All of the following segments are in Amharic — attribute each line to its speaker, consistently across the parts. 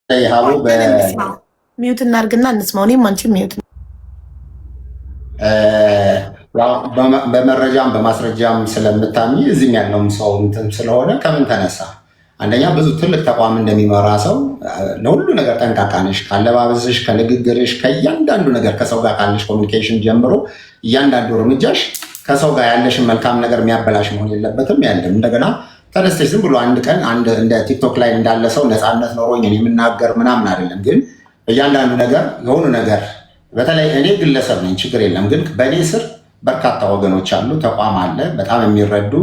Speaker 1: ሀቡ
Speaker 2: ሚዩት እናድርግና እንስማው። እኔም አንቺም ሚዩት።
Speaker 1: በመረጃም በማስረጃም ስለምታምኝ እዚህም ያለውም ሰው እንትን ስለሆነ ከምን ተነሳ? አንደኛ ብዙ ትልቅ ተቋም እንደሚመራ ሰው ለሁሉ ነገር ጠንቃቃ ነሽ። ካለባበስሽ፣ ከንግግርሽ፣ ከእያንዳንዱ ነገር ከሰው ጋር ካለሽ ኮሚኒኬሽን ጀምሮ እያንዳንዱ እርምጃሽ ከሰው ጋር ያለሽን መልካም ነገር የሚያበላሽ መሆን የለበትም። ያለም እንደገና ተነስተሽ ዝም ብሎ አንድ ቀን እንደ ቲክቶክ ላይ እንዳለ ሰው ነፃነት ኖሮኝ የምናገር ምናምን አይደለም። ግን እያንዳንዱ ነገር የሆኑ ነገር በተለይ እኔ ግለሰብ ነኝ፣ ችግር የለም። ግን በእኔ ስር በርካታ ወገኖች አሉ፣ ተቋም አለ፣ በጣም የሚረዱ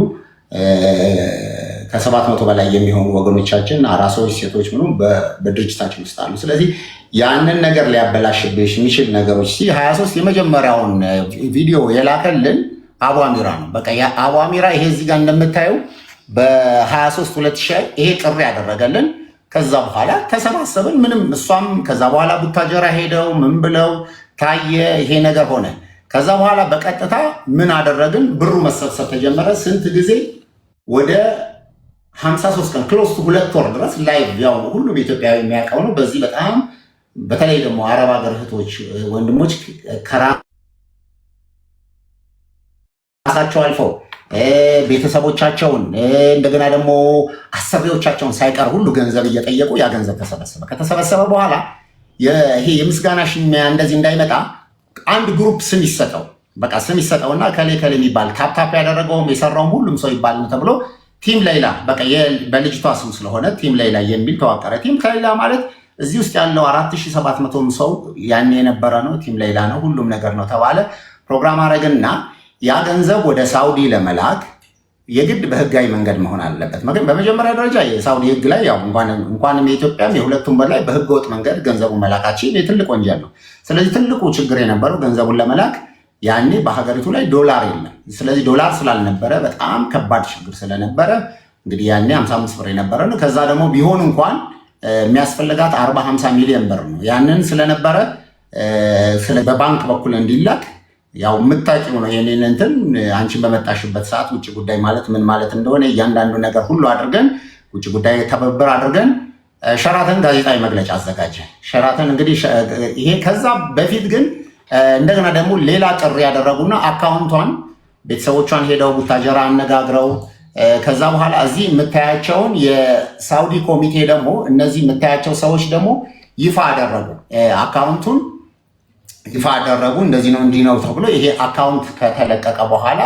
Speaker 1: ከ700 በላይ የሚሆኑ ወገኖቻችን አራሶች፣ ሴቶች ምኑ በድርጅታችን ውስጥ አሉ። ስለዚህ ያንን ነገር ሊያበላሽብሽ የሚችል ነገሮች 23 የመጀመሪያውን ቪዲዮ የላከልን አቧሚራ ነው። በቃ አቧሚራ ይሄ እዚህ ጋር እንደምታየው በ23 2000 ይሄ ጥሪ ያደረገልን። ከዛ በኋላ ተሰባሰብን። ምንም እሷም ከዛ በኋላ ቡታጀራ ሄደው ምን ብለው ታየ፣ ይሄ ነገር ሆነ። ከዛ በኋላ በቀጥታ ምን አደረግን? ብሩ መሰብሰብ ተጀመረ። ስንት ጊዜ? ወደ 53 ቀን ክሎስ ቱ 2 ወር ድረስ ላይቭ፣ ያው ሁሉም ኢትዮጵያዊ የሚያውቀው ነው። በዚህ በጣም በተለይ ደግሞ አረብ ሀገር እህቶች ወንድሞች ከራሳቸው አልፈው ቤተሰቦቻቸውን እንደገና ደግሞ አሰሪዎቻቸውን ሳይቀር ሁሉ ገንዘብ እየጠየቁ ያ ገንዘብ ተሰበሰበ። ከተሰበሰበ በኋላ ይሄ የምስጋና ሽሚያ እንደዚህ እንዳይመጣ አንድ ግሩፕ ስም ይሰጠው፣ በቃ ስም ይሰጠውና ከሌ ከሌ የሚባል ታፕታፕ ያደረገውም የሰራውም ሁሉም ሰው ይባል ነው ተብሎ ቲም ሌላ፣ በቃ በልጅቷ ስም ስለሆነ ቲም ሌላ የሚል ተዋቀረ። ቲም ሌላ ማለት እዚህ ውስጥ ያለው 4700 ሰው ያን የነበረ ነው። ቲም ሌላ ነው፣ ሁሉም ነገር ነው ተባለ። ፕሮግራም አረግና ያ ገንዘብ ወደ ሳውዲ ለመላክ የግድ በህጋዊ መንገድ መሆን አለበት። በመጀመሪያ ደረጃ የሳውዲ ህግ ላይ ያው እንኳንም የኢትዮጵያም የሁለቱም በላይ በህገ ወጥ መንገድ ገንዘቡን መላካችን የትልቅ ወንጀል ነው። ስለዚህ ትልቁ ችግር የነበረው ገንዘቡን ለመላክ ያኔ በሀገሪቱ ላይ ዶላር የለም። ስለዚህ ዶላር ስላልነበረ በጣም ከባድ ችግር ስለነበረ እንግዲህ ያኔ 55 ብር የነበረ ነው። ከዛ ደግሞ ቢሆን እንኳን የሚያስፈልጋት 40-50 ሚሊዮን ብር ነው። ያንን ስለነበረ በባንክ በኩል እንዲላክ ያው የምታውቂው ነው። የኔን እንትን አንቺን በመጣሽበት ሰዓት ውጭ ጉዳይ ማለት ምን ማለት እንደሆነ እያንዳንዱ ነገር ሁሉ አድርገን ውጭ ጉዳይ ተበብር አድርገን ሸራተን ጋዜጣዊ መግለጫ አዘጋጀ። ሸራተን እንግዲህ ይሄ ከዛ በፊት ግን እንደገና ደግሞ ሌላ ጥሪ ያደረጉና አካውንቷን ቤተሰቦቿን ሄደው ቡታጀራ አነጋግረው ከዛ በኋላ እዚህ የምታያቸውን የሳውዲ ኮሚቴ ደግሞ እነዚህ የምታያቸው ሰዎች ደግሞ ይፋ አደረጉ። አካውንቱን ይፋ አደረጉ። እንደዚህ ነው እንዲህ ነው ተብሎ ይሄ አካውንት ከተለቀቀ በኋላ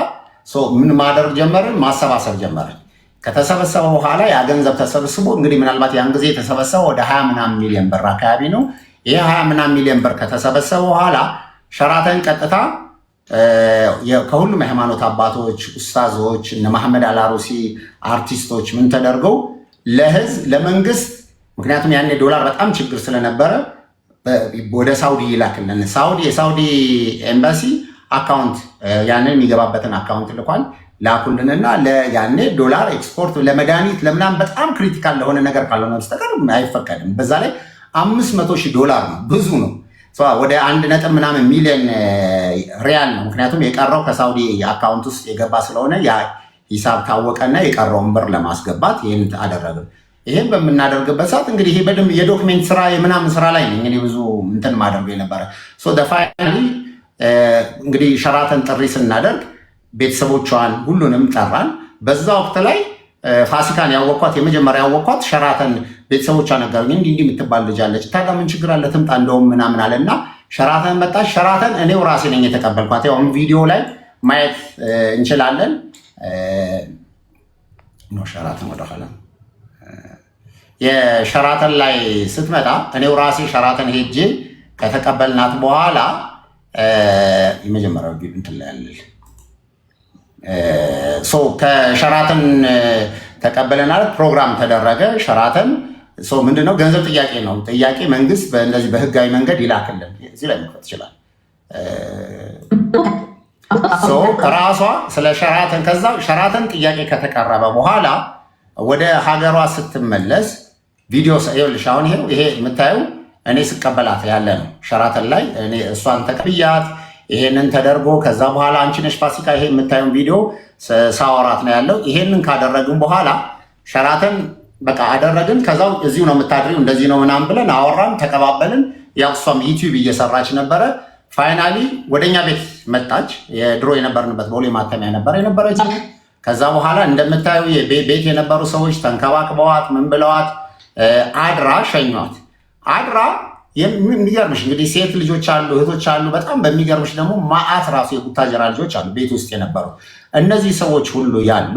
Speaker 1: ምን ማድረግ ጀመርን? ማሰባሰብ ጀመርን። ከተሰበሰበ በኋላ ያ ገንዘብ ተሰብስቦ እንግዲህ ምናልባት ያን ጊዜ የተሰበሰበው ወደ 20 ምናምን ሚሊዮን ብር አካባቢ ነው። ይሄ 20 ምናምን ሚሊዮን ብር ከተሰበሰበ በኋላ ሸራተን ቀጥታ ከሁሉም የሃይማኖት አባቶች፣ ኡስታዞች፣ እነ መሐመድ አልአሩሲ አርቲስቶች ምን ተደርገው ለህዝብ ለመንግስት፣ ምክንያቱም ያኔ ዶላር በጣም ችግር ስለነበረ ወደ ሳውዲ ይላክልን። የሳውዲ ኤምባሲ አካውንት ያንን የሚገባበትን አካውንት ልኳል። ላኩልንና ያኔ ዶላር ኤክስፖርት ለመድኃኒት ለምናምን በጣም ክሪቲካል ለሆነ ነገር ካልሆነ በስተቀር አይፈቀድም። በዛ ላይ $500,000 ነው፣ ብዙ ነው። ወደ 1 ምናምን ሚሊዮን ሪያል ነው። ምክንያቱም የቀረው ከሳውዲ አካውንት ውስጥ የገባ ስለሆነ ያ ሂሳብ ታወቀና የቀረውን ብር ለማስገባት ይህን አደረግን። ይሄን በምናደርግበት ሰዓት እንግዲህ ይሄ በደንብ የዶክሜንት ስራ የምናምን ስራ ላይ ነው እንግዲህ ብዙ እንትን ማድረግ የነበረ ፋይናሊ እንግዲህ ሸራተን ጥሪ ስናደርግ ቤተሰቦቿን ሁሉንም ጠራን። በዛ ወቅት ላይ ፋሲካን ያወኳት የመጀመሪያ ያወኳት ሸራተን ቤተሰቦቿ ነገሩኝ። እንዲህ የምትባል ልጅ አለች፣ ታዲያ ምን ችግር አለ ትምጣ እንደውም ምናምን አለና ሸራተን መጣች። ሸራተን እኔው ራሴ ነኝ የተቀበልኳት። ያው ቪዲዮ ላይ ማየት እንችላለን። ሸራተን ወደኋላ የሸራተን ላይ ስትመጣ እኔው ራሴ ሸራተን ሄጄ ከተቀበልናት በኋላ የመጀመሪያው እንትን ላይ ያለ ከሸራተን ተቀበለናል። ፕሮግራም ተደረገ። ሸራተን ምንድነው ገንዘብ ጥያቄ ነው። ጥያቄ መንግስት በእንደዚህ በህጋዊ መንገድ ይላክልን። እዚህ ላይ መክፈት ይችላል ራሷ ስለ ሸራተን። ከዛ ሸራተን ጥያቄ ከተቀረበ በኋላ ወደ ሀገሯ ስትመለስ ቪዲዮ ይኸውልሽ፣ አሁን ይሄ የምታየው እኔ ስቀበላት ያለ ነው። ሸራተን ላይ እኔ እሷን ተቀብያት ይሄንን ተደርጎ ከዛ በኋላ አንቺ ነሽ ፋሲካ ይሄ የምታየውን ቪዲዮ ሳወራት ነው ያለው። ይሄንን ካደረግን በኋላ ሸራተን በቃ አደረግን። ከዛው እዚሁ ነው የምታድሪው እንደዚህ ነው ምናምን ብለን አወራን፣ ተቀባበልን። ያው እሷም ዩቲዩብ እየሰራች ነበረ። ፋይናሊ ወደኛ ቤት መጣች። የድሮ የነበርንበት ቦሌ ማተሚያ ነበር የነበረች። ከዛ በኋላ እንደምታዩ ቤት የነበሩ ሰዎች ተንከባክበዋት ምን ብለዋት አድራ ሸኟት። አድራ የሚገርምሽ እንግዲህ ሴት ልጆች አሉ፣ እህቶች አሉ። በጣም በሚገርምሽ ደግሞ ማአት ራሱ የቡታጀራ ልጆች አሉ ቤት ውስጥ የነበሩ። እነዚህ ሰዎች ሁሉ ያሉ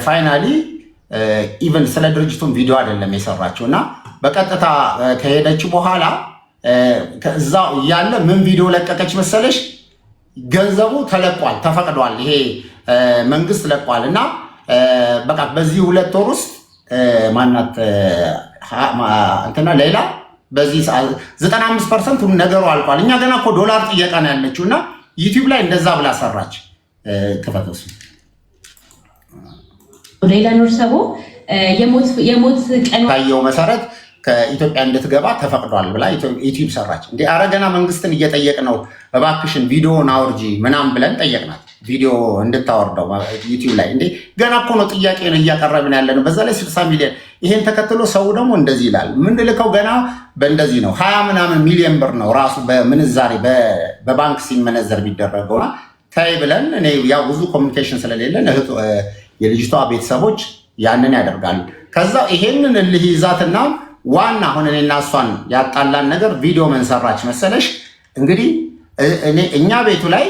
Speaker 1: ፋይናሊ ኢቨን ስለ ድርጅቱን ቪዲዮ አይደለም የሰራችው እና በቀጥታ ከሄደች በኋላ ከዛ ያለ ምን ቪዲዮ ለቀቀች መሰለሽ? ገንዘቡ ተለቋል፣ ተፈቅዷል፣ ይሄ መንግስት ለቋል እና በቃ በዚህ 2 ወር ውስጥ ማናት እንትና ሌላ በዚህ 95% ነገሩ አልቋል። እኛ ገና እኮ ዶላር ጥየቃ ነው ያለችው እና ዩቲዩብ ላይ እንደዛ ብላ ሰራች። ክፈተሱ
Speaker 3: ሌላ ኑር ሰቦ የሞት ቀን
Speaker 1: ታየው መሰረት ከኢትዮጵያ እንድትገባ ተፈቅዷል ብላ ዩቲዩብ ሰራች። እንዴ አረ ገና መንግስትን እየጠየቅ ነው፣ እባክሽን ቪዲዮን አውርጂ ምናምን ብለን ጠየቅናት። ቪዲዮ እንድታወርደው ዩቲዩብ ላይ እንዴ ገና እኮ ነው ጥያቄ ነው እያቀረብን ያለ ነው። በዛ ላይ 60 ሚሊዮን። ይሄን ተከትሎ ሰው ደግሞ እንደዚህ ይላል። ምንልከው ገና በእንደዚህ ነው 20 ምናምን ሚሊዮን ብር ነው ራሱ በምንዛሬ በባንክ ሲመነዘር ቢደረገውና ታይ ብለን እኔ ያው ብዙ ኮሚኒኬሽን ስለሌለን የልጅቷ ቤተሰቦች ያንን ያደርጋሉ። ከዛ ይሄንን እልህ ይዛትና ዋና አሁን እኔና እሷን ያጣላን ነገር ቪዲዮ ምን ሰራች መሰለሽ? እንግዲህ እኛ ቤቱ ላይ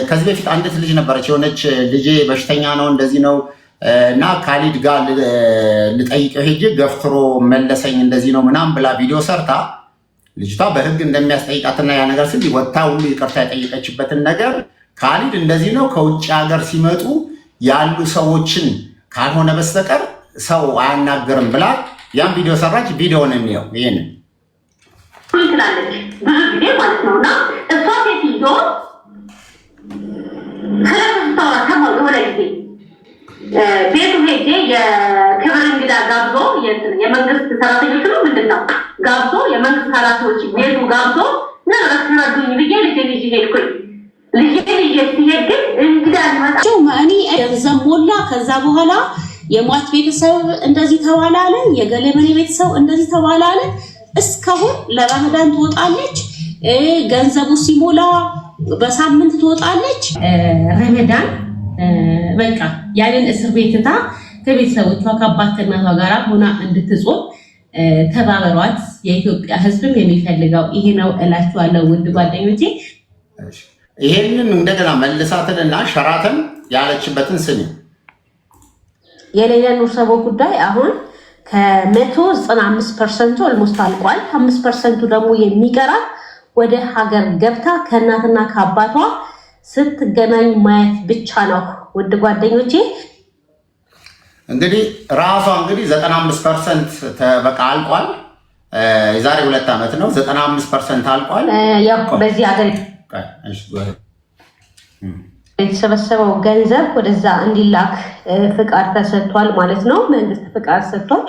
Speaker 1: ከዚህ በፊት አንዲት ልጅ ነበረች፣ የሆነች ልጄ በሽተኛ ነው እንደዚህ ነው እና ካሊድ ጋር ልጠይቀው ሄጄ ገፍትሮ መለሰኝ እንደዚህ ነው ምናምን ብላ ቪዲዮ ሰርታ ልጅቷ በህግ እንደሚያስጠይቃትና ያ ነገር ስል ወታ ሁሉ ይቅርታ የጠየቀችበትን ነገር ካሊድ እንደዚህ ነው ከውጭ ሀገር ሲመጡ ያሉ ሰዎችን ካልሆነ በስተቀር ሰው አያናገርም ብላ ያን ቪዲዮ ሰራች። ቪዲዮውን እንየው። ይሄንን
Speaker 4: ትላለች ብዙ ጊዜ ማለት ነውና እሷ ሴትዮ ስለተስተዋ ተሞል ወደ ጊዜ ቤቱ ሄጄ የክብር እንግዳ ጋብዞ የመንግስት ሰራተኞች ነው ምንድነው ጋብዞ የመንግስት ኃላፊዎች ቤቱ ጋብዞ ነረስናዱኝ ብዬ ልጄን ይዤ ሄድኩኝ። ልጄን ይዤ ሲሄድ ግን እንግዳ ሊመጣቸው
Speaker 3: እኔ ገንዘብ ሞላ። ከዛ በኋላ የሟች ቤተሰብ እንደዚህ ተባለ አለ፣ የገለመኔ ቤተሰብ እንደዚህ ተባለ አለ። እስካሁን ለረመዳን ትወጣለች፣ ገንዘቡ ሲሞላ በሳምንት ትወጣለች። ረመዳን በቃ ያንን እስር ቤትታ ከቤተሰቦቿ ከአባት ከእናቷ ጋር ሆና እንድትጾም ተባበሯት። የኢትዮጵያ ሕዝብም የሚፈልገው ይሄ ነው እላችኋለሁ ውድ ጓደኞቼ።
Speaker 1: ይሄንን እንደገና መልሳትንና ሸራተን ያለችበትን ስሚ።
Speaker 4: የሌላ ኑር ሰቦ ጉዳይ አሁን ከ195% ኦልሞስት አልቋል። 5% ደግሞ የሚቀራት ወደ ሀገር ገብታ ከእናትና ከአባቷ ስትገናኝ ማየት ብቻ ነው። ውድ ጓደኞቼ
Speaker 1: እንግዲህ ራሷ እንግዲህ 95% በቃ አልቋል። የዛሬ 2 ዓመት ነው 95% አልቋል።
Speaker 4: ያው በዚህ ሀገር የተሰበሰበው ገንዘብ ወደዛ እንዲላክ ፍቃድ ተሰጥቷል ማለት ነው። መንግስት ፍቃድ ሰጥቷል።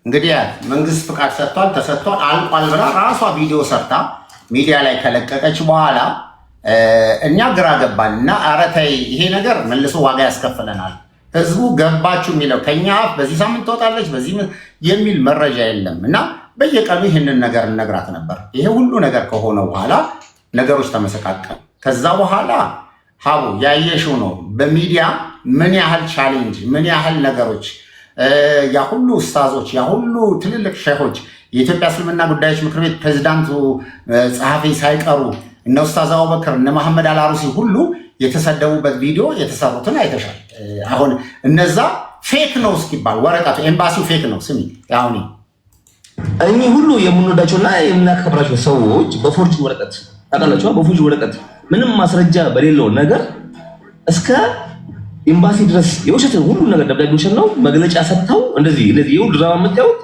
Speaker 1: እንግዲህ መንግስት ፍቃድ ሰጥቷል፣ ተሰጥቷል፣ አልቋል ብላ ራሷ ቪዲዮ ሰርታ ሚዲያ ላይ ከለቀቀች በኋላ እኛ ግራ ገባን እና ኧረ ተይ ይሄ ነገር መልሶ ዋጋ ያስከፍለናል። ህዝቡ ገባችሁ የሚለው ከኛ አፍ በዚህ ሳምንት ትወጣለች በዚህ የሚል መረጃ የለም እና በየቀኑ ይህንን ነገር እነግራት ነበር። ይሄ ሁሉ ነገር ከሆነ በኋላ ነገሮች ተመሰቃቀሉ። ከዛ በኋላ ሀቡ ያየሽው ነው በሚዲያ ምን ያህል ቻሌንጅ ምን ያህል ነገሮች ያ ሁሉ ኡስታዞች ያ ሁሉ ትልልቅ ሼሆች የኢትዮጵያ እስልምና ጉዳዮች ምክር ቤት ፕሬዝዳንቱ ጸሐፊ ሳይቀሩ እነ ኡስታዝ አቡበክር እነ መሐመድ አልአሩሲ ሁሉ የተሰደቡበት ቪዲዮ የተሰሩትን አይተሻል። አሁን እነዛ ፌክ ነው እስኪባል ወረቀቱ ኤምባሲው ፌክ ነው። ስሚ አሁን
Speaker 5: እኚህ ሁሉ የምንወዳቸውና የምናከብራቸው ሰዎች በፎርጅ ወረቀት ታውቃላችሁ፣ በፎርጅ ወረቀት ምንም ማስረጃ በሌለው ነገር እስከ ኤምባሲ ድረስ የውሸት ሁሉ ነገር ደብዳቤዎችን ነው መግለጫ ሰጥተው እንደዚህ ይኸው ድራማ የምታዩት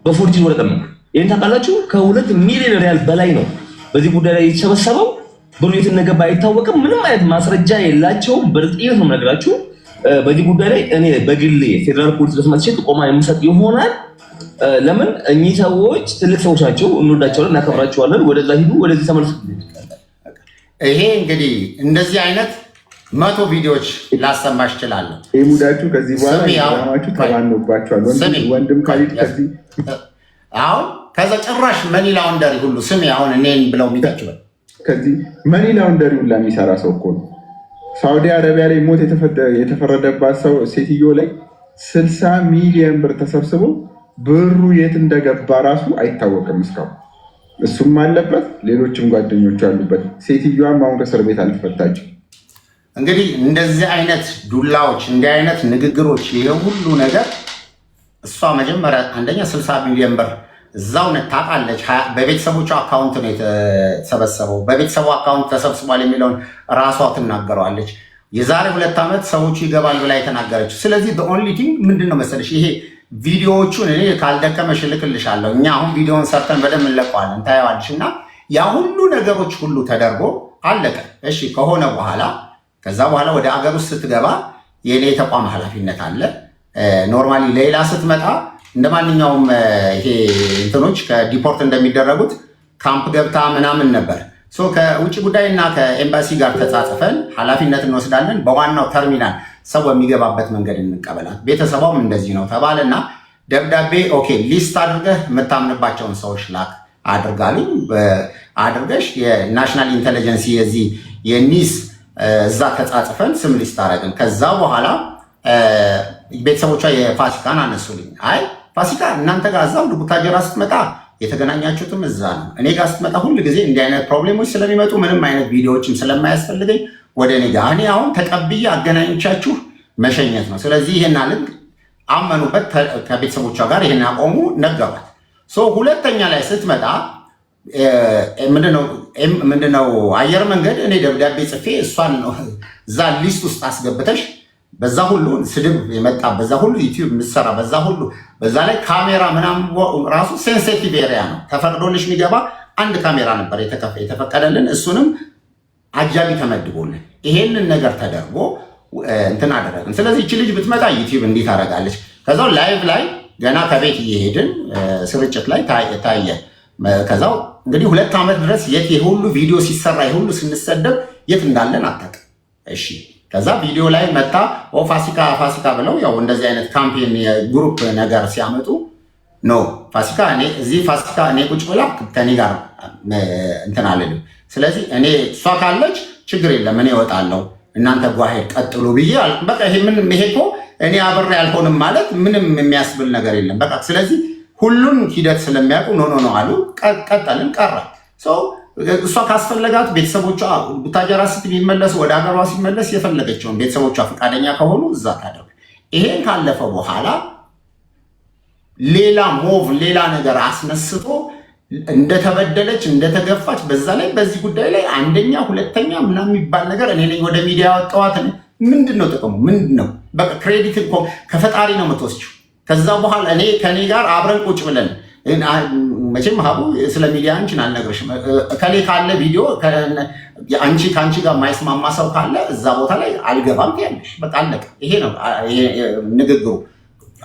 Speaker 5: በፎርጅ ወረቀት ነው። ይሄን ታውቃላችሁ። ከ2 ሚሊዮን ሪያል በላይ ነው በዚህ ጉዳይ ላይ የተሰበሰበው። ብሩ የት እንደገባ አይታወቅም። ምንም አይነት ማስረጃ የላቸውም። በርጥየት ነው የምነግራችሁ። በዚህ ጉዳይ ላይ እኔ በግሌ ፌደራል ፖሊስ ድረስ መጥቼ ጥቆማ የምሰጥ ይሆናል። ለምን እኚህ ሰዎች ትልቅ ሰዎች ናቸው፣ እንወዳቸዋለን፣ እናከብራቸዋለን። ወደዛ ሂዱ፣ ወደዚህ ተመልሱ።
Speaker 1: ይሄ እንግዲህ እንደዚህ አይነት 100 ቪዲዮዎች ላሰማሽ እችላለሁ።
Speaker 6: ሙዳችሁ ከዚህ በኋላ ያማችሁ ተባንኖባችኋል። ወንድም ካሊድ ከዚህ
Speaker 1: አሁን ከዛ ጭራሽ መኒ ላውንደሪ ሁሉ ስሚ አሁን እኔን ብለው የሚጠጭበል
Speaker 6: ከዚህ መኒ ላውንደሪ ሁላ የሚሰራ ሰው እኮ ነው። ሳውዲ አረቢያ ላይ ሞት የተፈረደባት ሰው ሴትዮ ላይ 60 ሚሊዮን ብር ተሰብስቦ ብሩ የት እንደገባ ራሱ አይታወቅም እስካሁን። እሱም አለበት፣ ሌሎችም ጓደኞቹ አሉበት። ሴትዮዋም አሁን ከእስር ቤት አልተፈታችም።
Speaker 1: እንግዲህ እንደዚህ አይነት ዱላዎች፣ እንዲህ አይነት ንግግሮች፣ ይሄ ሁሉ ነገር እሷ መጀመሪያ አንደኛ 60 ሚሊዮን ብር እዛው ታውቃለች። በቤተሰቦቿ አካውንት ነው የተሰበሰበው። በቤተሰቡ አካውንት ተሰብስቧል የሚለውን ራሷ ትናገረዋለች። የዛሬ 2 ዓመት ሰዎቹ ይገባል ብላ የተናገረችው። ስለዚህ ኦንሊ ቲንግ ምንድን ነው መሰለሽ ይሄ ቪዲዮዎቹን እኔ ካልደከመሽ እልክልሻለሁ። እኛ አሁን ቪዲዮውን ሰርተን በደንብ እንለቀዋለን፣ ታየዋለሽ። እና ያ ሁሉ ነገሮች ሁሉ ተደርጎ አለቀ። እሺ ከሆነ በኋላ ከዛ በኋላ ወደ አገር ውስጥ ስትገባ የኔ ተቋም ኃላፊነት አለ። ኖርማሊ ሌላ ስትመጣ እንደ ማንኛውም ይሄ እንትኖች ከዲፖርት እንደሚደረጉት ካምፕ ገብታ ምናምን ነበር። ከውጭ ጉዳይና ከኤምባሲ ጋር ተጻጽፈን ኃላፊነት እንወስዳለን። በዋናው ተርሚናል ሰው በሚገባበት መንገድ እንቀበላል። ቤተሰቧም እንደዚህ ነው ተባለና ደብዳቤ ኦኬ ሊስት አድርገህ የምታምንባቸውን ሰዎች ላክ አድርጋልኝ አድርገሽ የናሽናል ኢንቴሊጀንስ የዚህ የኒስ እዛ ተጻጽፈን ስም ሊስት አደረግን። ከዛ በኋላ ቤተሰቦቿ የፋሲካን አነሱልኝ። አይ ፋሲካ እናንተ ጋር እዛው ቡታጀራ ስትመጣ የተገናኛችሁትም እዛ ነው። እኔ ጋር ስትመጣ ሁል ጊዜ እንዲህ አይነት ፕሮብሌሞች ስለሚመጡ ምንም አይነት ቪዲዮዎችም ስለማያስፈልገኝ ወደ እኔ ጋር እኔ አሁን ተቀብዬ አገናኞቻችሁ መሸኘት ነው። ስለዚህ ይህን አልን አመኑበት። ከቤተሰቦቿ ጋር ይህን አቆሙ፣ ነገሯት። ሁለተኛ ላይ ስትመጣ ምንድነው አየር መንገድ እኔ ደብዳቤ ጽፌ እሷን እዛ ሊስት ውስጥ አስገብተሽ በዛ ሁሉ ስድብ የመጣ በዛ ሁሉ ዩቲዩብ የምትሰራ በዛ ሁሉ በዛ ላይ ካሜራ ምናምን ራሱ ሴንሲቲቭ ኤሪያ ነው። ተፈቅዶልሽ የሚገባ አንድ ካሜራ ነበር የተፈቀደልን፣ እሱንም አጃቢ ተመድቦልን ይሄንን ነገር ተደርጎ እንትን አደረግን። ስለዚህ እቺ ልጅ ብትመጣ ዩቲዩብ እንዲህ ታደርጋለች። ከዛው ላይቭ ላይ ገና ከቤት እየሄድን ስርጭት ላይ ታየ። ከዛው እንግዲህ 2 ዓመት ድረስ የት የሁሉ ቪዲዮ ሲሰራ የሁሉ ስንሰደብ የት እንዳለን አታውቅም። እሺ ከዛ ቪዲዮ ላይ መጣ ፋሲካ ብለው ያው እንደዚህ አይነት ካምፔን የግሩፕ ነገር ሲያመጡ ኖ ፋሲካ እኔ ቁጭ ብላ ከኔ ጋር እንትን አልልም። ስለዚህ እኔ እሷ ካለች ችግር የለም እኔ እወጣለሁ፣ እናንተ ጓሄድ ቀጥሉ ብዬ በቃ ይሄ እኮ እኔ አብሬ አልሆንም ማለት ምንም የሚያስብል ነገር የለም። በቃ ስለዚህ ሁሉን ሂደት ስለሚያውቁ ኖ አሉ። ቀጠልን ቀረ። እሷ ካስፈለጋት ቤተሰቦቿ ቡታጀራ ስትመለሱ ወደ ሀገሯ ሲመለስ የፈለገችውን ቤተሰቦቿ ፈቃደኛ ከሆኑ እዛ ታደርግ። ይሄን ካለፈ በኋላ ሌላ ሌላ ነገር አስነስቶ እንደተበደለች እንደተገፋች በዛ ላይ በዚህ ጉዳይ ላይ አንደኛ ሁለተኛ ምናምን የሚባል ነገር እኔ ነኝ ወደ ሚዲያ ያወጣኋት። ምንድን ነው ጥቅሙ? ምንድን ነው? በቃ ክሬዲት እኮ ከፈጣሪ ነው የምትወስጂው። ከዛ በኋላ ከኔ ጋር አብረን ቁጭ ብለን መቼም ሀቡ ስለ ሚዲያ አንቺን አልነግርሽም። ከሌ ካለ ቪዲዮ ከአንቺ ጋር የማይስማማ ሰው ካለ እዛ ቦታ ላይ አልገባም ትያለሽ። በቃ አለቀ። ይሄ ነው ንግግሩ፣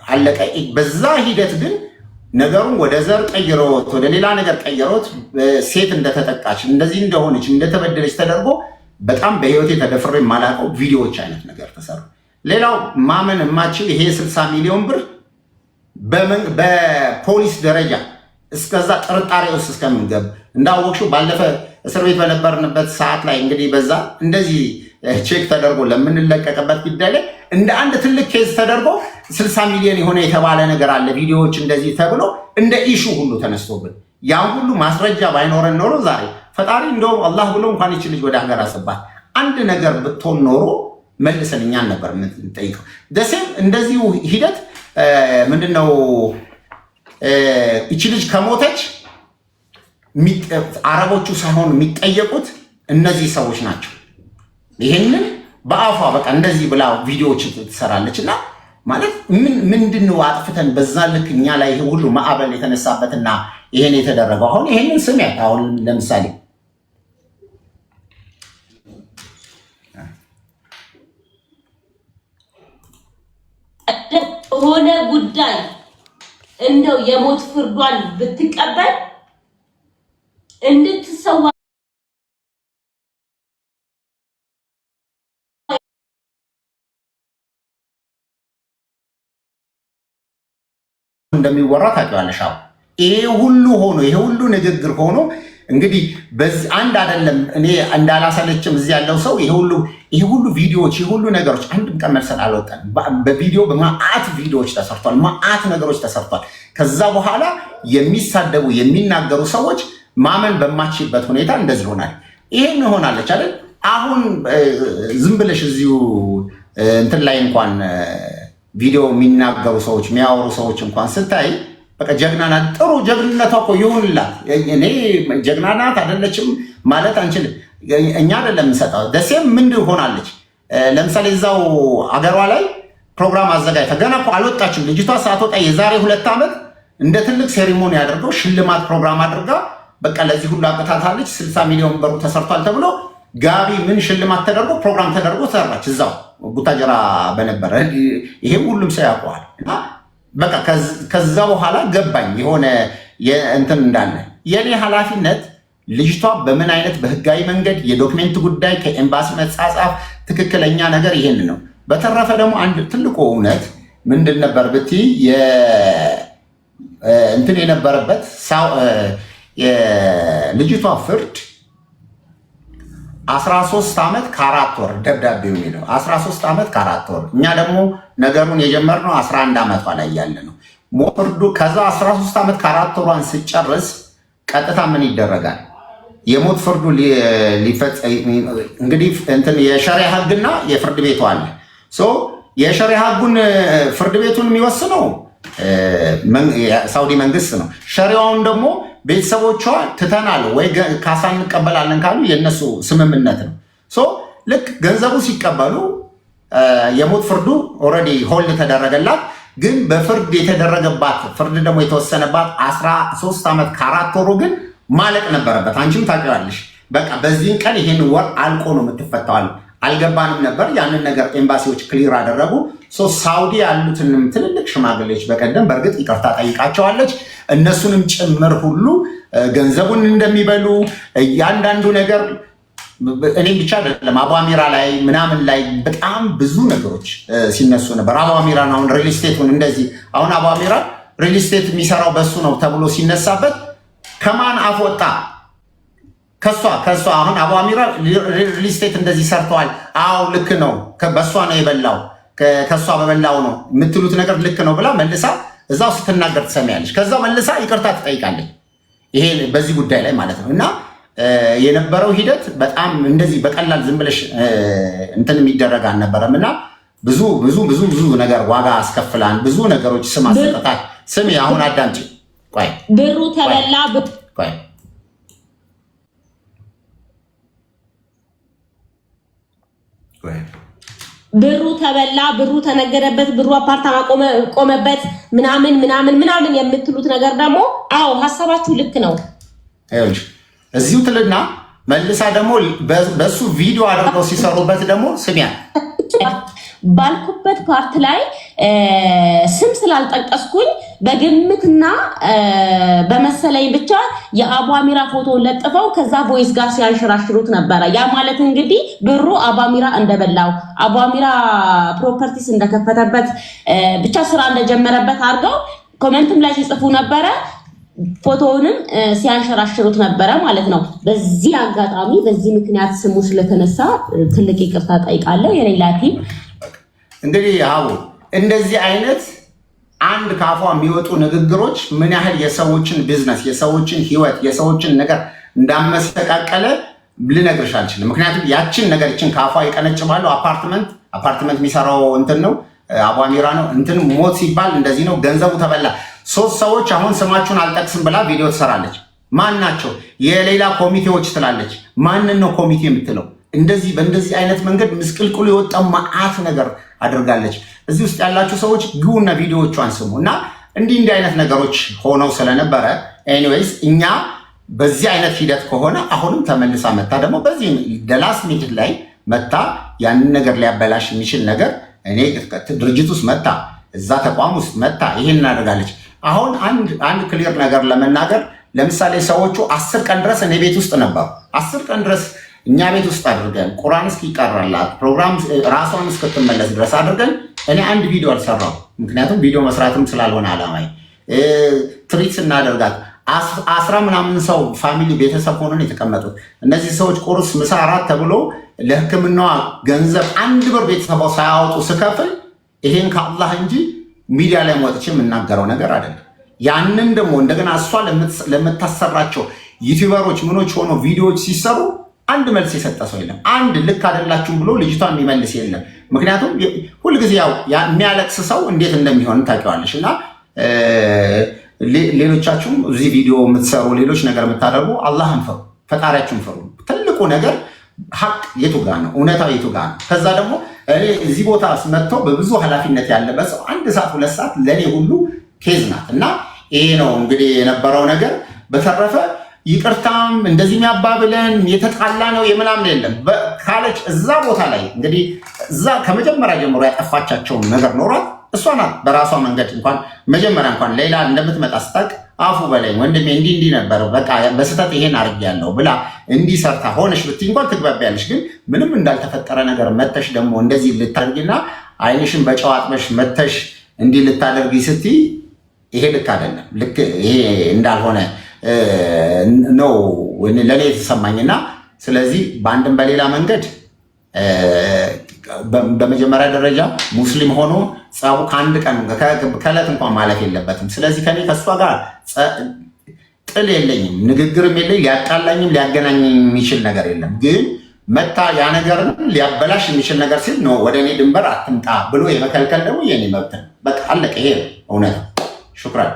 Speaker 1: አለቀ። በዛ ሂደት ግን ነገሩን ወደ ዘር ቀይሮት ወደ ሌላ ነገር ቀይሮት ሴት እንደተጠቃች እንደዚህ እንደሆነች እንደተበደለች ተደርጎ በጣም በህይወቴ ተደፍሬ የማላውቀው ቪዲዮዎች አይነት ነገር ተሰሩ። ሌላው ማመን የማችል ይሄ 60 ሚሊዮን ብር በፖሊስ ደረጃ እስከዛ ጥርጣሬ ውስጥ እስከምንገብ እንዳወቅሽው ባለፈ እስር ቤት በነበርንበት ሰዓት ላይ እንግዲህ በዛ እንደዚህ ቼክ ተደርጎ ለምንለቀቅበት ጉዳይ ላይ እንደ አንድ ትልቅ ኬዝ ተደርጎ 60 ሚሊዮን የሆነ የተባለ ነገር አለ ቪዲዮዎች እንደዚህ ተብሎ እንደ ኢሹ ሁሉ ተነስቶብን ያን ሁሉ ማስረጃ ባይኖረን ኖሮ ዛሬ ፈጣሪ እንደውም አላህ ብሎ እንኳን ይች ልጅ ወደ ሀገር አስባት አንድ ነገር ብትሆን ኖሮ መልሰን እኛን ነበር የምንጠይቀው። ደሴም እንደዚሁ ሂደት ምንድነው ይች ልጅ ከሞተች አረቦቹ ሳይሆኑ የሚጠየቁት እነዚህ ሰዎች ናቸው። ይሄንን በአፏ በቃ እንደዚህ ብላ ቪዲዮዎች ትሰራለች እና ማለት ምንድነው አጥፍተን በዛ ልክ እኛ ላይ ይሄ ሁሉ ማዕበል የተነሳበትና ይሄን የተደረገው አሁን ይሄንን ስም ያት አሁን ለምሳሌ
Speaker 3: ሆነ ጉዳይ እንደው የሞት ፍርዷን ብትቀበል እንድትሰዋ
Speaker 1: እንደሚወራ ታውቂዋለሽ። ይሄ ሁሉ ሆኖ ይሄ ሁሉ ንግግር ሆኖ እንግዲህ በዚህ አንድ አይደለም እኔ እንዳላሰለችም እዚህ ያለው ሰው ይሄ ሁሉ ቪዲዮዎች ይሄ ሁሉ ነገሮች አንድም ቀን መልሰን አልወጣን። በቪዲዮ በማአት ቪዲዮዎች ተሰርቷል፣ ማአት ነገሮች ተሰርቷል። ከዛ በኋላ የሚሳደቡ የሚናገሩ ሰዎች ማመን በማችበት ሁኔታ እንደዚህ ይሆናል። ይሄን ሆናለች አይደል? አሁን ዝም ብለሽ እዚሁ እንትን ላይ እንኳን ቪዲዮ የሚናገሩ ሰዎች የሚያወሩ ሰዎች እንኳን ስታይ በቃ ጀግና ናት። ጥሩ ጀግንነቷ እኮ ይሁንላት። እኔ ጀግና ናት አይደለችም ማለት አንችልም። እኛ አይደለም የምንሰጠው ደሴም ምን ሆናለች። ለምሳሌ እዛው አገሯ ላይ ፕሮግራም አዘጋጅታ ገና እኮ አልወጣችም ልጅቷ። ሳትወጣ የዛሬ 2 ዓመት እንደ ትልቅ ሴሪሞኒ አድርገው ሽልማት ፕሮግራም አድርጋ በቃ ለዚህ ሁሉ አበታታለች። 60 ሚሊዮን ብሩ ተሰርቷል ተብሎ ጋቢ ምን ሽልማት ተደርጎ ፕሮግራም ተደርጎ ሰራች እዛው ቡታጀራ በነበረ። ይሄም ሁሉም ሰው ያውቀዋል። በቃ ከዛ በኋላ ገባኝ የሆነ እንትን እንዳለ። የኔ ኃላፊነት ልጅቷ በምን አይነት በህጋዊ መንገድ የዶክሜንት ጉዳይ ከኤምባሲ መጻጻፍ ትክክለኛ ነገር ይሄን ነው። በተረፈ ደግሞ አንድ ትልቁ እውነት ምንድን ነበር ብትይ እንትን የነበረበት የልጅቷ ፍርድ 13 ዓመት ከ4 ወር ደብዳቤው የሚለው 13 ዓመት ከ4 ወር። እኛ ደግሞ ነገሩን የጀመርነው 11 ዓመቷ ላይ ያለ ነው ፍርዱ። ከዛ 13 ዓመት ከ4 ወሯን ስጨርስ ቀጥታ ምን ይደረጋል? የሞት ፍርዱ እንግዲህ እንትን የሸሪዓ ህግና የፍርድ ቤቱ አለ። የሸሪዓ ህጉን ፍርድ ቤቱን የሚወስነው ሳውዲ መንግስት ነው። ሸሪዓውን ደግሞ ቤተሰቦቿ ትተናል ወይ ካሳ እንቀበላለን ካሉ የነሱ ስምምነት ነው። ልክ ገንዘቡ ሲቀበሉ የሞት ፍርዱ ኦልሬዲ ሆልድ ተደረገላት። ግን በፍርድ የተደረገባት ፍርድ ደግሞ የተወሰነባት 13 ዓመት ከ4 ወሩ ግን ማለቅ ነበረበት። አንቺም ታውቂዋለሽ። በቃ በዚህን ቀን ይሄን ወር አልቆ ነው የምትፈታዋል። አልገባንም ነበር። ያንን ነገር ኤምባሲዎች ክሊር አደረጉ። ሳውዲ ያሉትንም ትልልቅ ሽማግሌዎች በቀደም በእርግጥ ይቅርታ ጠይቃቸዋለች። እነሱንም ጭምር ሁሉ ገንዘቡን እንደሚበሉ እያንዳንዱ ነገር እኔም ብቻ አይደለም አቧሚራ ላይ ምናምን ላይ በጣም ብዙ ነገሮች ሲነሱ ነበር። አቧሚራን አሁን ሪል ስቴቱን እንደዚህ አሁን አቧሚራ ሪል ስቴት የሚሰራው በሱ ነው ተብሎ ሲነሳበት ከማን አፍ ወጣ? ከሷ አሁን አቧሚራ ሪል ስቴት እንደዚህ ሰርተዋል። አዎ ልክ ነው፣ በሷ ነው የበላው፣ ከሷ በበላው ነው የምትሉት ነገር ልክ ነው ብላ መልሳ እዛው ስትናገር ትሰሚያለች። ከዛው መልሳ ይቅርታ ትጠይቃለች። ይሄ በዚህ ጉዳይ ላይ ማለት ነው። እና የነበረው ሂደት በጣም እንደዚህ በቀላል ዝም ብለሽ እንትን የሚደረግ አልነበረም። እና ብዙ ብዙ ብዙ ብዙ ነገር ዋጋ አስከፍላን ብዙ ነገሮች ስም አሰጣጣት። ስሚ አሁን አዳምጪ። ቆይ
Speaker 3: ብሩ ተበላ።
Speaker 1: ቆይ
Speaker 3: ብሩ ተበላ፣ ብሩ ተነገደበት፣ ብሩ አፓርታማ ቆመበት ምናምን ምናምን ምናምን የምትሉት ነገር ደግሞ አዎ ሀሳባችሁ ልክ ነው።
Speaker 1: እዚሁ ትልና መልሳ ደግሞ በሱ ቪዲዮ አድርገው ሲሰሩበት ደግሞ ስሚያ
Speaker 3: ባልኩበት ፓርት ላይ ስም ስላልጠቀስኩኝ በግምትና በመሰለኝ ብቻ የአቧሚራ ፎቶ ለጥፈው ከዛ ቮይስ ጋር ሲያንሽራሽሩት ነበረ። ያ ማለት እንግዲህ ብሩ አቧሚራ እንደበላው አቧሚራ ፕሮፐርቲስ እንደከፈተበት ብቻ ስራ እንደጀመረበት አድርገው ኮሜንትም ላይ ሲጽፉ ነበረ። ፎቶውንም ሲያንሸራሽሩት ነበረ ማለት ነው። በዚህ አጋጣሚ በዚህ ምክንያት ስሙ ስለተነሳ ትልቅ ይቅርታ ጠይቃለሁ። የሌላ ቲም
Speaker 1: እንግዲህ አቡ እንደዚህ አይነት አንድ ካፏ የሚወጡ ንግግሮች ምን ያህል የሰዎችን ቢዝነስ፣ የሰዎችን ህይወት፣ የሰዎችን ነገር እንዳመሰቃቀለ ልነግርሽ አልችልም። ምክንያቱም ያችን ነገር ይችን ካፏ ይቀነጭባሉ። አፓርትመንት የሚሰራው እንትን ነው አቧሚራ ነው እንትን ሞት ሲባል እንደዚህ ነው፣ ገንዘቡ ተበላ። 3 ሰዎች አሁን ስማችሁን አልጠቅስም ብላ ቪዲዮ ትሰራለች። ማን ናቸው? የሌላ ኮሚቴዎች ትላለች። ማንን ነው ኮሚቴ የምትለው? እንደዚህ በእንደዚህ አይነት መንገድ ምስቅልቅሉ የወጣ መዓት ነገር አድርጋለች። እዚህ ውስጥ ያላችሁ ሰዎች ግቡና ቪዲዮዎቿን ስሙ እና እንዲህ አይነት ነገሮች ሆነው ስለነበረ ኤኒዌይስ እኛ በዚህ አይነት ሂደት ከሆነ አሁንም ተመልሳ መታ ደግሞ በዚህ ደላስ ሚድል ላይ መታ ያንን ነገር ሊያበላሽ የሚችል ነገር እኔ ድርጅት ውስጥ መታ እዛ ተቋም ውስጥ መታ ይሄን እናደርጋለች። አሁን አንድ ክሊር ነገር ለመናገር ለምሳሌ ሰዎቹ 10 ቀን ድረስ እኔ ቤት ውስጥ ነበሩ። 10 ቀን ድረስ እኛ ቤት ውስጥ አድርገን ቁርአን እስኪቀራላት ፕሮግራም ራሷን እስክትመለስ ድረስ አድርገን እኔ አንድ ቪዲዮ አልሰራው። ምክንያቱም ቪዲዮ መስራትም ስላልሆነ አላማዬ ትሪት ስናደርጋት 10 ምናምን ሰው ፋሚሊ ቤተሰብ ሆነን የተቀመጡት እነዚህ ሰዎች ቁርስ፣ ምሳ፣ እራት ተብሎ ለሕክምናዋ ገንዘብ 1 ብር ቤተሰቧ ሳያወጡ ስከፍል ይሄን ከአላህ እንጂ ሚዲያ ላይ ወጥቼ የምናገረው ነገር አይደለም። ያንን ደግሞ እንደገና እሷ ለምታሰራቸው ዩቲዩበሮች ምኖች ሆኖ ቪዲዮዎች ሲሰሩ አንድ መልስ የሰጠ ሰው የለም። አንድ ልክ አይደላችሁም ብሎ ልጅቷን የሚመልስ የለም። ምክንያቱም ሁልጊዜ ያው የሚያለቅስ ሰው እንዴት እንደሚሆን ታውቂዋለሽ። እና ሌሎቻችሁም እዚህ ቪዲዮ የምትሰሩ ሌሎች ነገር የምታደርጉ አላህን ፍሩ፣ ፈጣሪያችሁን ፍሩ። ትልቁ ነገር ሀቅ የቱ ጋር ነው? እውነታው የቱ ጋር ነው? ከዛ ደግሞ እኔ እዚህ ቦታ መጥተው በብዙ ኃላፊነት ያለበት ሰው 1 ሰዓት 2 ሰዓት ለእኔ ሁሉ ኬዝ ናት። እና ይሄ ነው እንግዲህ የነበረው ነገር። በተረፈ ይቅርታም እንደዚህ የሚያባብለን የተጣላ ነው የምናምን የለም ካለች እዛ ቦታ ላይ እንግዲህ እዛ ከመጀመሪያ ጀምሮ ያጠፋቻቸውን ነገር ኖሯት እሷ ናት በራሷ መንገድ እንኳን መጀመሪያ እንኳን ሌላ እንደምትመጣ ስታውቅ አፉ በላይ ወንድሜ እንዲህ ነበር በቃ በስህተት ይሄን አድርጌያለሁ ብላ እንዲህ ሰርታ ሆነሽ ብትይ እንኳን ትግባቢያለሽ። ግን ምንም እንዳልተፈጠረ ነገር መተሽ ደግሞ እንደዚህ ልታደርጊና አይንሽን በጨው አጥበሽ መተሽ እንዲህ ልታደርጊ ስትይ ይሄ ልክ አይደለም። ልክ ይሄ እንዳልሆነ ነው ለእኔ የተሰማኝና ስለዚህ በአንድም በሌላ መንገድ በመጀመሪያ ደረጃ ሙስሊም ሆኖ ጸቡ ከአንድ ቀን ከዕለት እንኳን ማለፍ የለበትም። ስለዚህ ከኔ ከእሷ ጋር ጥል የለኝም፣ ንግግርም የለኝ፣ ሊያጣላኝም ሊያገናኝ የሚችል ነገር የለም። ግን መታ ያ ነገርን ሊያበላሽ የሚችል ነገር ሲል ነው ወደ እኔ ድንበር አትምጣ ብሎ የመከልከል ደግሞ የኔ መብት ነው። በቃ አለቀ። ይሄ ነው እውነት። ሹክራን